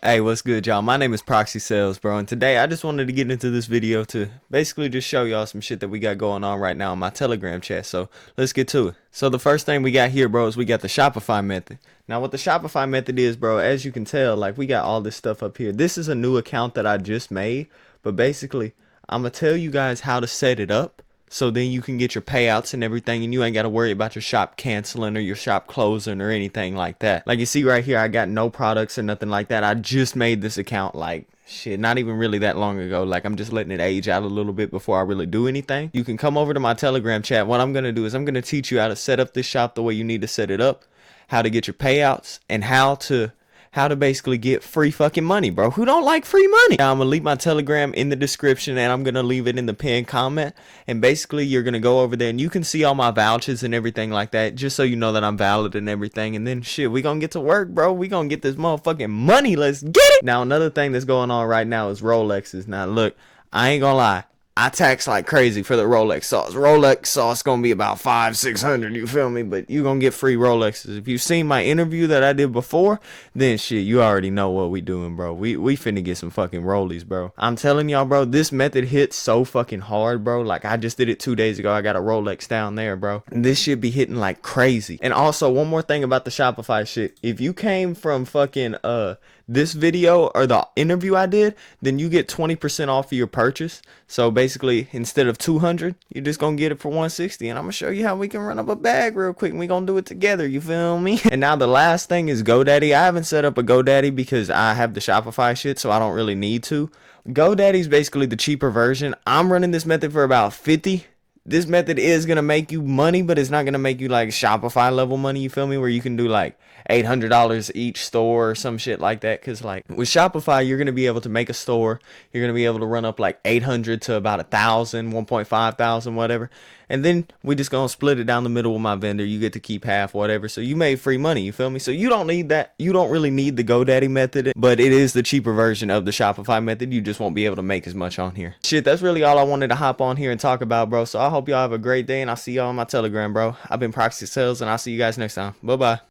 Hey, what's good, y'all? My name is Proxy Sales, bro, and today I just wanted to get into this video to basically just show y'all some shit that we got going on right now in my Telegram chat. So let's get to it. So the first thing we got here, bro, is we got the Shopify method. Now, what the Shopify method is, bro, as you can tell, like we got all this stuff up here. This is a new account that I just made, but basically, I'm gonna tell you guys how to set it up. So then you can get your payouts and everything, and you ain't got to worry about your shop canceling or your shop closing or anything like that. Like you see right here, I got no products or nothing like that. I just made this account like shit, not even really that long ago. Like I'm just letting it age out a little bit before I really do anything. You can come over to my Telegram chat. What I'm going to do is I'm going to teach you how to set up this shop the way you need to set it up, how to get your payouts, and how to basically get free fucking money, bro. Who don't like free money? Now, I'm gonna leave my Telegram in the description, and I'm gonna leave it in the pinned comment. And basically, you're gonna go over there and you can see all my vouchers and everything like that, just so you know that I'm valid and everything. And then shit, we gonna get to work, bro. We gonna get this motherfucking money. Let's get it. Now, another thing that's going on right now is Rolexes. Now, look, I ain't gonna lie. I tax like crazy for the Rolex sauce. Rolex sauce gonna be about 500-600, you feel me? But you gonna get free Rolexes. If you've seen my interview that I did before, then shit, you already know what we doing, bro. We finna get some fucking rollies, bro. I'm telling y'all, bro, this method hits so fucking hard, bro. Like I just did it 2 days ago. I got a Rolex down there, bro. This shit be hitting like crazy. And also, one more thing about the Shopify shit. If you came from fucking this video or the interview I did, then you get 20% off of your purchase. So basically, instead of 200, you're just gonna get it for 160. And I'm gonna show you how we can run up a bag real quick, and we gonna do it together, you feel me? And now the last thing is GoDaddy. I haven't set up a GoDaddy because I have the Shopify shit, so I don't really need to. GoDaddy's basically the cheaper version. I'm running this method for about 50. This method is gonna make you money, but it's not gonna make you like Shopify level money, you feel me, where you can do like $800 each store or some shit like that. Because like with Shopify, you're gonna be able to make a store, you're gonna be able to run up like 800 to about 1,000, 1.5 thousand, whatever, and then we just gonna split it down the middle with my vendor. You get to keep half, whatever. So you made free money, you feel me? So you don't need that. You don't really need the GoDaddy method, but it is the cheaper version of the Shopify method. You just won't be able to make as much on here. Shit, that's really all I wanted to hop on here and talk about, bro. So I hope y'all have a great day, and I'll see y'all on my Telegram, bro. I've been Proxy Sales, and I'll see you guys next time. Bye bye.